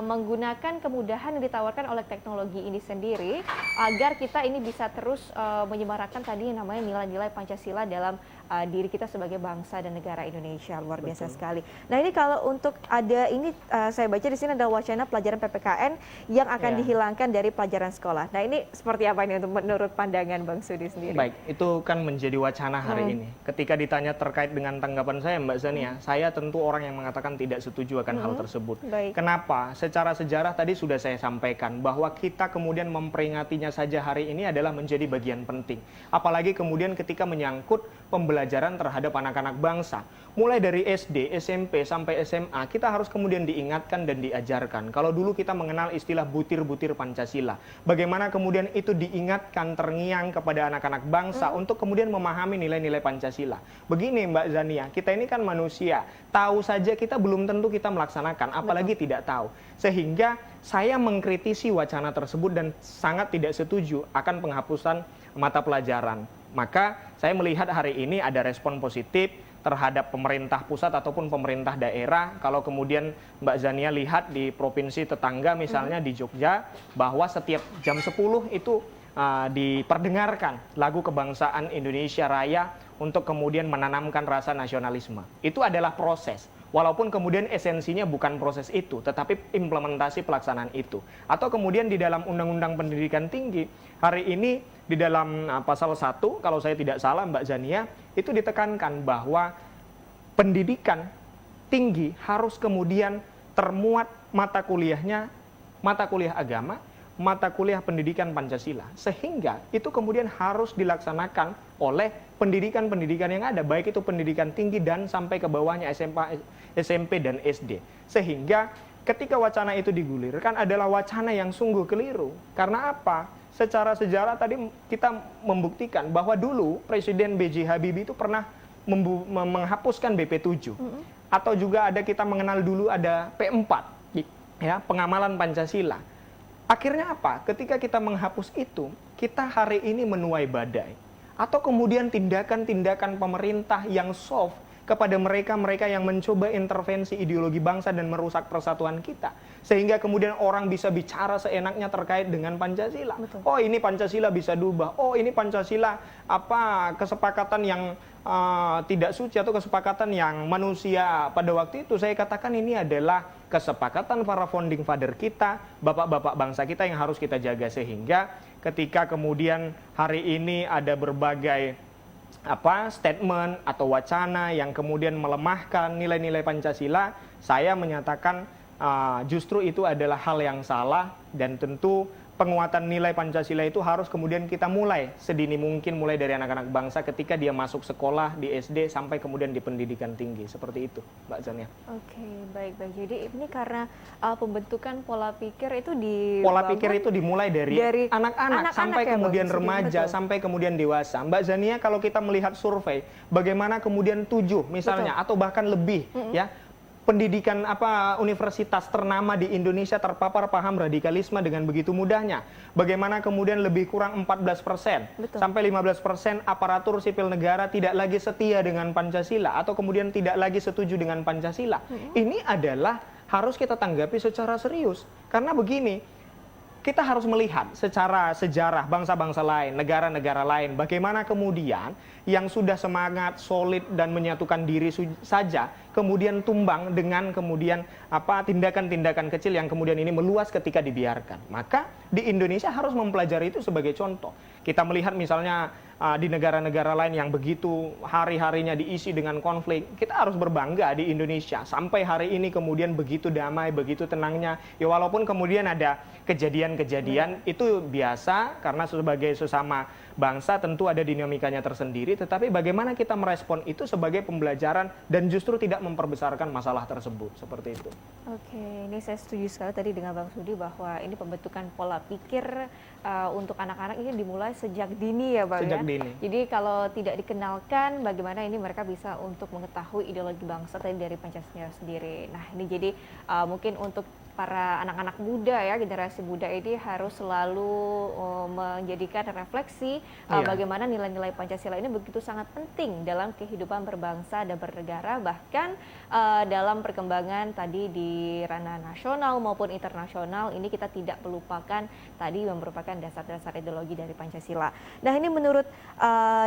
menggunakan kemudahan yang ditawarkan oleh teknologi ini sendiri agar kita ini bisa terus menyemarakan tadi yang namanya nilai-nilai Pancasila dalam diri kita sebagai bangsa dan negara Indonesia. Luar biasa sekali. Nah, ini kalau untuk ada ini saya baca di sini ada wacana pelajaran PPKN yang akan dihilangkan dari pelajaran sekolah. Nah, ini seperti apa ini untuk menurut pandangan Bang Sudi sendiri? Baik, itu kan menjadi wacana hari ini. Ketika ditanya terkait dengan tanggapan saya Mbak Zania, saya tentu orang yang mengatakan tidak setuju akan hal tersebut. Kenapa? Secara sejarah tadi sudah saya sampaikan bahwa kita kemudian memperingatinya saja hari ini adalah menjadi bagian penting. Apalagi kemudian ketika menyangkut pembelajaran terhadap anak-anak bangsa. Mulai dari SD, SMP, sampai SMA, kita harus kemudian diingatkan dan diajarkan. Kalau dulu kita mengenal istilah butir-butir Pancasila. Bagaimana kemudian itu diingatkan, terngiang kepada anak-anak bangsa untuk kemudian memahami nilai-nilai Pancasila. Begini Mbak Zania, kita ini kan manusia. Tahu saja kita belum tentu kita melaksanakan, apalagi tidak tahu. Sehingga saya mengkritisi wacana tersebut dan sangat tidak setuju akan penghapusan mata pelajaran. Maka saya melihat hari ini ada respon positif terhadap pemerintah pusat ataupun pemerintah daerah. Kalau kemudian Mbak Zania lihat di provinsi tetangga misalnya di Jogja, bahwa setiap jam 10 itu diperdengarkan lagu kebangsaan Indonesia Raya untuk kemudian menanamkan rasa nasionalisme. Itu adalah proses. Walaupun kemudian esensinya bukan proses itu, tetapi implementasi pelaksanaan itu. Atau kemudian di dalam Undang-Undang Pendidikan Tinggi, hari ini di dalam pasal 1, kalau saya tidak salah Mbak Zania, itu ditekankan bahwa pendidikan tinggi harus kemudian termuat mata kuliahnya, mata kuliah agama, mata kuliah pendidikan Pancasila. Sehingga itu kemudian harus dilaksanakan oleh pendidikan-pendidikan yang ada, baik itu pendidikan tinggi dan sampai ke bawahnya SMP dan SD. Sehingga ketika wacana itu digulirkan adalah wacana yang sungguh keliru. Karena apa? Secara sejarah tadi kita membuktikan bahwa dulu Presiden B.J. Habibie itu pernah menghapuskan BP7. Atau juga ada kita mengenal dulu ada P4, ya, pengamalan Pancasila. Akhirnya apa? Ketika kita menghapus itu, kita hari ini menuai badai. Atau kemudian tindakan-tindakan pemerintah yang soft kepada mereka-mereka yang mencoba intervensi ideologi bangsa dan merusak persatuan kita. Sehingga kemudian orang bisa bicara seenaknya terkait dengan Pancasila. Betul. Oh, ini Pancasila bisa diubah. Oh, ini Pancasila kesepakatan yang tidak suci atau kesepakatan yang manusia pada waktu itu. Saya katakan ini adalah kesepakatan para founding father kita, bapak-bapak bangsa kita yang harus kita jaga. Sehingga ketika kemudian hari ini ada berbagai statement atau wacana yang kemudian melemahkan nilai-nilai Pancasila, saya menyatakan justru itu adalah hal yang salah, dan tentu penguatan nilai Pancasila itu harus kemudian kita mulai sedini mungkin, mulai dari anak-anak bangsa ketika dia masuk sekolah di SD sampai kemudian di pendidikan tinggi. Seperti itu, Mbak Zania. Oke, baik-baik. Jadi ini karena pembentukan pola pikir itu pola pikir itu dimulai dari anak-anak sampai ya, kemudian Bang? remaja, Betul. sampai kemudian dewasa. Mbak Zania, kalau kita melihat survei, bagaimana kemudian 7 misalnya, atau bahkan lebih, ya, pendidikan universitas ternama di Indonesia terpapar paham radikalisme dengan begitu mudahnya. Bagaimana kemudian lebih kurang 14% sampai 15% aparatur sipil negara tidak lagi setia dengan Pancasila atau kemudian tidak lagi setuju dengan Pancasila. Ini adalah harus kita tanggapi secara serius. Karena begini, kita harus melihat secara sejarah bangsa-bangsa lain, negara-negara lain, bagaimana kemudian yang sudah semangat, solid, dan menyatukan diri saja, kemudian tumbang dengan kemudian tindakan-tindakan kecil yang kemudian ini meluas ketika dibiarkan. Maka di Indonesia harus mempelajari itu sebagai contoh. Kita melihat misalnya di negara-negara lain yang begitu hari-harinya diisi dengan konflik, kita harus berbangga di Indonesia. Sampai hari ini kemudian begitu damai, begitu tenangnya. Ya walaupun kemudian ada kejadian-kejadian, itu biasa karena sebagai sesama bangsa tentu ada dinamikanya tersendiri. Tetapi bagaimana kita merespon itu sebagai pembelajaran dan justru tidak memperbesarkan masalah tersebut. Seperti itu. Oke, ini saya setuju sekali tadi dengan Bang Sudi bahwa ini pembentukan pola pikir untuk anak-anak ini dimulai sejak dini ya Bang. Sejak ya? dini. Jadi kalau tidak dikenalkan bagaimana ini mereka bisa untuk mengetahui ideologi bangsa tadi dari Pancasila sendiri. Nah ini jadi mungkin untuk para anak-anak muda ya, generasi muda ini harus selalu menjadikan refleksi bagaimana nilai-nilai Pancasila ini begitu sangat penting dalam kehidupan berbangsa dan bernegara, bahkan dalam perkembangan tadi di ranah nasional maupun internasional ini kita tidak melupakan tadi yang merupakan dasar-dasar ideologi dari Pancasila. Nah ini menurut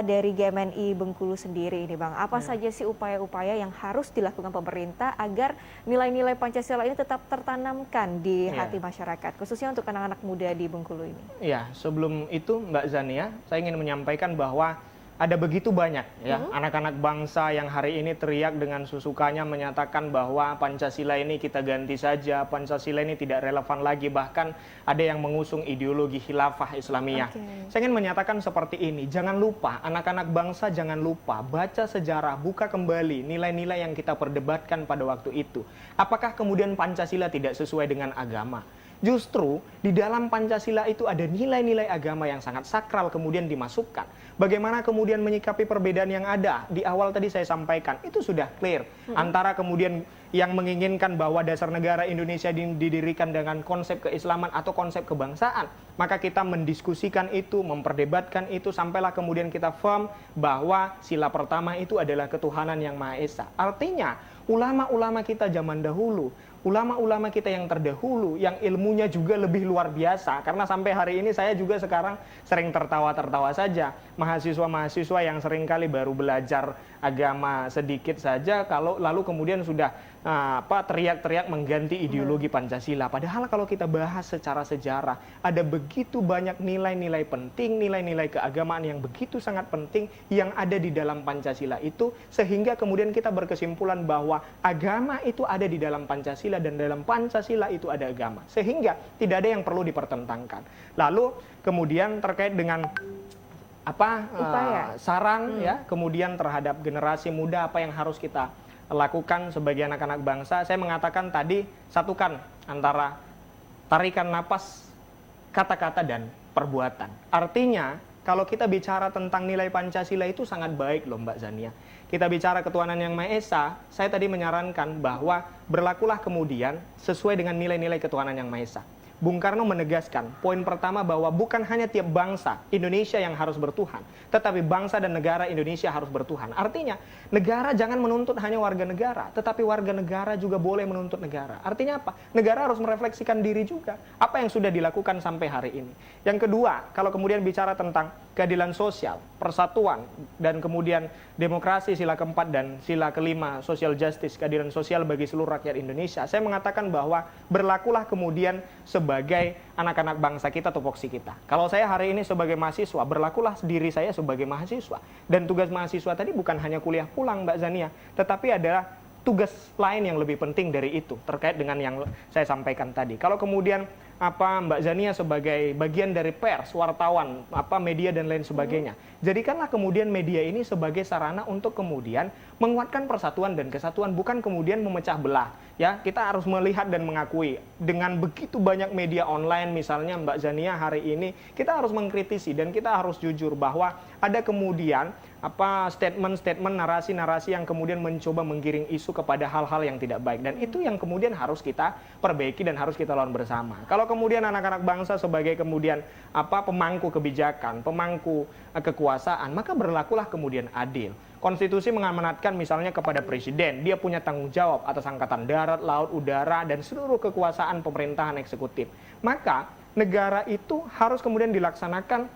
dari GMNI Bengkulu sendiri ini Bang, apa saja sih upaya-upaya yang harus dilakukan pemerintah agar nilai-nilai Pancasila ini tetap tertanam di hati masyarakat, khususnya untuk anak-anak muda di Bengkulu ini? Ya, sebelum itu Mbak Zania, saya ingin menyampaikan bahwa ada begitu banyak ya anak-anak bangsa yang hari ini teriak dengan sesukanya menyatakan bahwa Pancasila ini kita ganti saja, Pancasila ini tidak relevan lagi, bahkan ada yang mengusung ideologi khilafah Islamiyah. Saya ingin menyatakan seperti ini, jangan lupa anak-anak bangsa, jangan lupa baca sejarah, buka kembali nilai-nilai yang kita perdebatkan pada waktu itu. Apakah kemudian Pancasila tidak sesuai dengan agama? Justru di dalam Pancasila itu ada nilai-nilai agama yang sangat sakral kemudian dimasukkan. Bagaimana kemudian menyikapi perbedaan yang ada? Di awal tadi saya sampaikan, itu sudah clear. Antara kemudian yang menginginkan bahwa dasar negara Indonesia didirikan dengan konsep keislaman atau konsep kebangsaan. Maka kita mendiskusikan itu, memperdebatkan itu, sampailah kemudian kita firm bahwa sila pertama itu adalah ketuhanan yang Maha Esa. Artinya, ulama-ulama kita zaman dahulu, ulama-ulama kita yang terdahulu, yang ilmunya juga lebih luar biasa. Karena sampai hari ini saya juga sekarang sering tertawa-tertawa saja. Mahasiswa-mahasiswa yang seringkali baru belajar agama sedikit saja, kalau lalu kemudian sudah teriak-teriak mengganti ideologi Pancasila. Padahal kalau kita bahas secara sejarah, ada begitu banyak nilai-nilai penting, nilai-nilai keagamaan yang begitu sangat penting yang ada di dalam Pancasila itu, sehingga kemudian kita berkesimpulan bahwa agama itu ada di dalam Pancasila dan dalam Pancasila itu ada agama. Sehingga tidak ada yang perlu dipertentangkan. Lalu kemudian terkait dengan saran ya kemudian terhadap generasi muda, apa yang harus kita lakukan sebagai anak-anak bangsa, saya mengatakan tadi, satukan antara tarikan napas, kata-kata dan perbuatan. Artinya kalau kita bicara tentang nilai Pancasila itu sangat baik loh Mbak Zania. Kita bicara ketuhanan yang Maha Esa, saya tadi menyarankan bahwa berlakulah kemudian sesuai dengan nilai-nilai ketuhanan yang Maha Esa. Bung Karno menegaskan, poin pertama bahwa bukan hanya tiap bangsa Indonesia yang harus bertuhan, tetapi bangsa dan negara Indonesia harus bertuhan. Artinya, negara jangan menuntut hanya warga negara, tetapi warga negara juga boleh menuntut negara. Artinya apa? Negara harus merefleksikan diri juga, apa yang sudah dilakukan sampai hari ini. Yang kedua, kalau kemudian bicara tentang keadilan sosial, persatuan, dan kemudian demokrasi sila keempat dan sila kelima, social justice, keadilan sosial bagi seluruh rakyat Indonesia, saya mengatakan bahwa berlakulah kemudian sebagai anak-anak bangsa kita, tupoksi kita. Kalau saya hari ini sebagai mahasiswa, berlakulah diri saya sebagai mahasiswa. Dan tugas mahasiswa tadi bukan hanya kuliah pulang Mbak Zania, tetapi adalah tugas lain yang lebih penting dari itu, terkait dengan yang saya sampaikan tadi. Kalau kemudian Mbak Zania sebagai bagian dari pers, wartawan, media dan lain sebagainya, jadikanlah kemudian media ini sebagai sarana untuk kemudian menguatkan persatuan dan kesatuan, bukan kemudian memecah belah. Ya, kita harus melihat dan mengakui dengan begitu banyak media online misalnya Mbak Zania hari ini, kita harus mengkritisi dan kita harus jujur bahwa ada kemudian statement-statement, narasi-narasi yang kemudian mencoba menggiring isu kepada hal-hal yang tidak baik, dan itu yang kemudian harus kita perbaiki dan harus kita lawan bersama. Kalau kemudian anak-anak bangsa sebagai kemudian pemangku kebijakan, pemangku kekuasaan, maka berlakulah kemudian adil. Konstitusi mengamanatkan misalnya kepada presiden, dia punya tanggung jawab atas angkatan darat, laut, udara, dan seluruh kekuasaan pemerintahan eksekutif. Maka negara itu harus kemudian dilaksanakan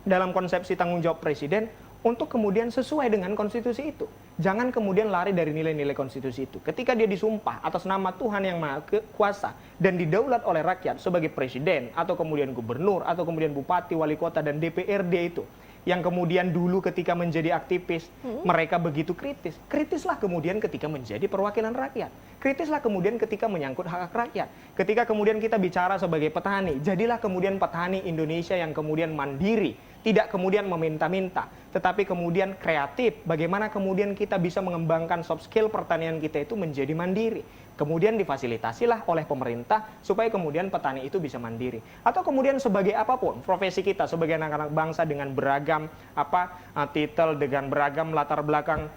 dalam konsepsi tanggung jawab presiden untuk kemudian sesuai dengan konstitusi itu. Jangan kemudian lari dari nilai-nilai konstitusi itu. Ketika dia disumpah atas nama Tuhan yang Maha Kuasa dan didaulat oleh rakyat sebagai presiden, atau kemudian gubernur, atau kemudian bupati, wali kota, dan DPRD itu, yang kemudian dulu ketika menjadi aktivis, mereka begitu kritis. Kritislah kemudian ketika menjadi perwakilan rakyat. Kritislah kemudian ketika menyangkut hak rakyat. Ketika kemudian kita bicara sebagai petani, jadilah kemudian petani Indonesia yang kemudian mandiri, tidak kemudian meminta-minta, tetapi kemudian kreatif. Bagaimana kemudian kita bisa mengembangkan soft skill pertanian kita itu menjadi mandiri. Kemudian difasilitasilah oleh pemerintah supaya kemudian petani itu bisa mandiri. Atau kemudian sebagai apapun profesi kita sebagai anak-anak bangsa dengan beragam titel, dengan beragam latar belakang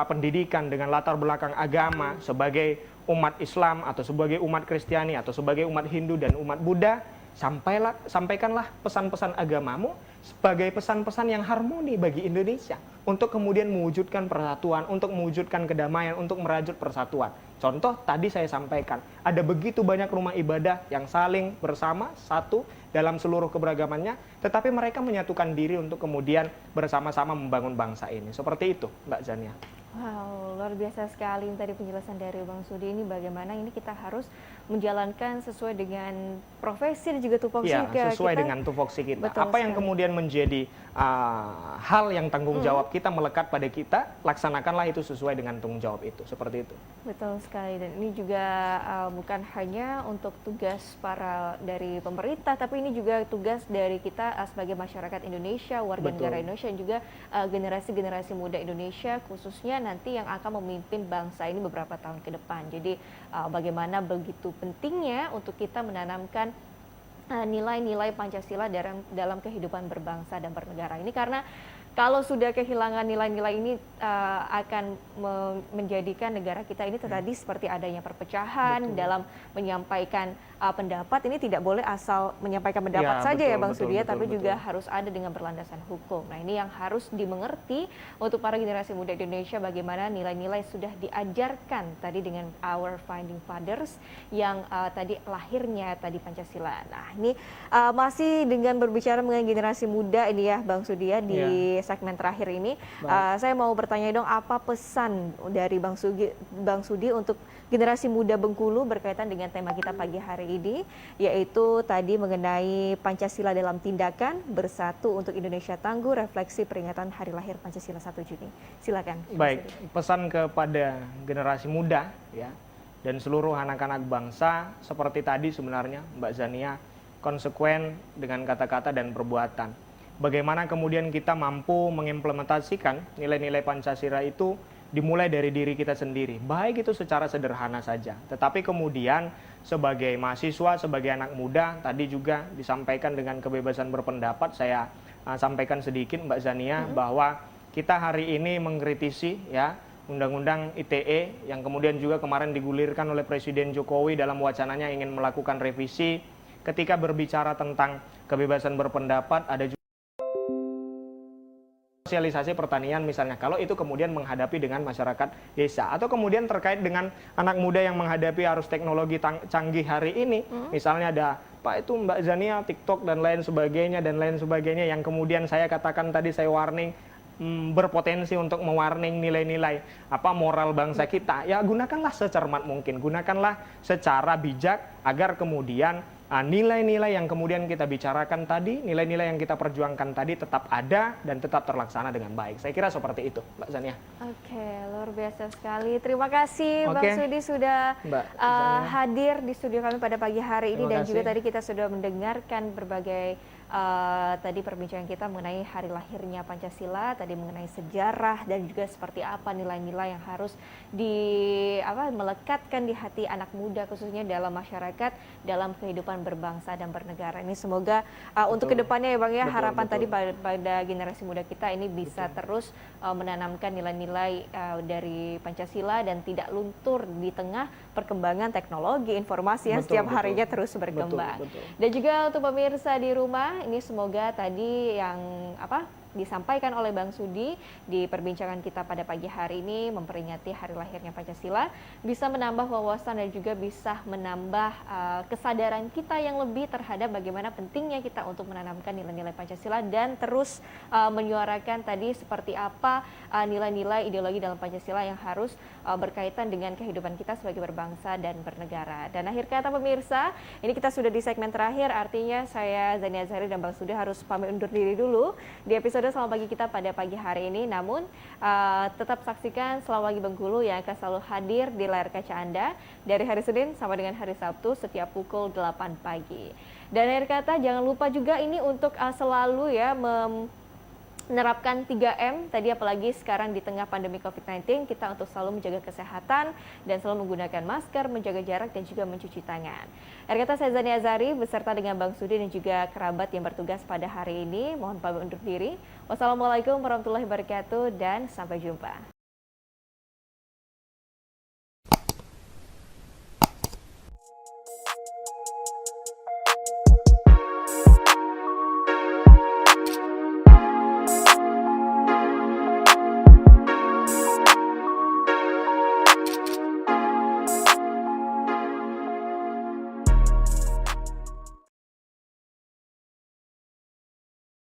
pendidikan, dengan latar belakang agama, sebagai umat Islam atau sebagai umat Kristiani atau sebagai umat Hindu dan umat Buddha, sampaikanlah pesan-pesan agamamu sebagai pesan-pesan yang harmoni bagi Indonesia, untuk kemudian mewujudkan persatuan, untuk mewujudkan kedamaian, untuk merajut persatuan. Contoh tadi saya sampaikan, ada begitu banyak rumah ibadah yang saling bersama, satu dalam seluruh keberagamannya, tetapi mereka menyatukan diri untuk kemudian bersama-sama membangun bangsa ini. Seperti itu Mbak Zania. Wow, luar biasa sekali tadi penjelasan dari Bang Sudi. Ini bagaimana ini kita harus menjalankan sesuai dengan profesi dan juga tupoksi sesuai dengan tupoksi kita. Betul apa yang sekali. kemudian menjadi hal yang tanggung jawab kita melekat pada kita, laksanakanlah itu sesuai dengan tanggung jawab itu. Seperti itu. Betul sekali, dan ini juga bukan hanya untuk tugas para dari pemerintah, tapi ini juga tugas dari kita sebagai masyarakat Indonesia, warga negara Indonesia, dan juga generasi-generasi muda Indonesia, khususnya nanti yang akan memimpin bangsa ini beberapa tahun ke depan. Jadi bagaimana begitu pentingnya untuk kita menanamkan nilai-nilai Pancasila dalam kehidupan berbangsa dan bernegara ini, karena kalau sudah kehilangan nilai-nilai ini akan menjadikan negara kita ini tadi seperti adanya perpecahan dalam menyampaikan pendapat. Ini tidak boleh asal menyampaikan pendapat saja ya Bang Sudi, tapi juga harus ada dengan berlandasan hukum. Nah ini yang harus dimengerti untuk para generasi muda Indonesia, bagaimana nilai-nilai sudah diajarkan tadi dengan our founding fathers yang tadi lahirnya tadi Pancasila. Nah ini masih dengan berbicara mengenai generasi muda ini ya Bang Sudi ya, di segmen terakhir ini saya mau bertanya dong, apa pesan dari Bang Sudi untuk generasi muda Bengkulu berkaitan dengan tema kita pagi hari ini, yaitu tadi mengenai Pancasila dalam tindakan, bersatu untuk Indonesia tangguh, refleksi peringatan hari lahir Pancasila 1 Juni. Silakan. Baik, pesan kepada generasi muda ya dan seluruh anak-anak bangsa seperti tadi sebenarnya Mbak Zania, konsekuen dengan kata-kata dan perbuatan. Bagaimana kemudian kita mampu mengimplementasikan nilai-nilai Pancasila itu dimulai dari diri kita sendiri, baik itu secara sederhana saja. Tetapi kemudian sebagai mahasiswa, sebagai anak muda, tadi juga disampaikan dengan kebebasan berpendapat, saya sampaikan sedikit Mbak Zania, bahwa kita hari ini mengkritisi ya Undang-Undang ITE yang kemudian juga kemarin digulirkan oleh Presiden Jokowi dalam wacananya ingin melakukan revisi. Ketika berbicara tentang kebebasan berpendapat, ada juga sosialisasi pertanian misalnya, kalau itu kemudian menghadapi dengan masyarakat desa, atau kemudian terkait dengan anak muda yang menghadapi arus teknologi canggih hari ini, misalnya ada Pak itu Mbak Zania TikTok dan lain sebagainya yang kemudian saya katakan tadi, saya warning berpotensi untuk mewarning nilai-nilai moral bangsa kita, ya gunakanlah secermat mungkin, gunakanlah secara bijak agar kemudian nilai-nilai yang kemudian kita bicarakan tadi, nilai-nilai yang kita perjuangkan tadi tetap ada dan tetap terlaksana dengan baik. Saya kira seperti itu, Mbak Zania. Oke, luar biasa sekali. Terima kasih Bang Sudi sudah hadir di studio kami pada pagi hari ini, dan juga tadi kita sudah mendengarkan berbagai tadi perbincangan kita mengenai hari lahirnya Pancasila, tadi mengenai sejarah dan juga seperti apa nilai-nilai yang harus melekatkan di hati anak muda khususnya dalam masyarakat, dalam kehidupan berbangsa dan bernegara. Ini semoga untuk kedepannya ya Bang ya, harapan tadi pada generasi muda kita ini bisa terus menanamkan nilai-nilai dari Pancasila dan tidak luntur di tengah perkembangan teknologi informasi yang setiap harinya terus berkembang. Dan juga untuk pemirsa di rumah, ini semoga tadi yang disampaikan oleh Bang Sudi di perbincangan kita pada pagi hari ini memperingati hari lahirnya Pancasila bisa menambah wawasan dan juga bisa menambah kesadaran kita yang lebih terhadap bagaimana pentingnya kita untuk menanamkan nilai-nilai Pancasila dan terus menyuarakan tadi seperti apa nilai-nilai ideologi dalam Pancasila yang harus berkaitan dengan kehidupan kita sebagai berbangsa dan bernegara. Dan akhir kata pemirsa, ini kita sudah di segmen terakhir, artinya saya Zania Azhari dan Bang Sudi harus pamit undur diri dulu di episode Selamat Pagi kita pada pagi hari ini. Namun tetap saksikan Selamat Pagi Bengkulu yang akan selalu hadir di layar kaca Anda dari hari Senin sampai dengan hari Sabtu setiap pukul 8 pagi. Dan akhir kata jangan lupa juga ini untuk selalu ya menerapkan 3M tadi, apalagi sekarang di tengah pandemi COVID-19, kita untuk selalu menjaga kesehatan dan selalu menggunakan masker, menjaga jarak dan juga mencuci tangan. Akhir kata saya Zania Azhari beserta dengan Bang Sudi dan juga kerabat yang bertugas pada hari ini mohon pamit undur diri. Wassalamualaikum warahmatullahi wabarakatuh dan sampai jumpa.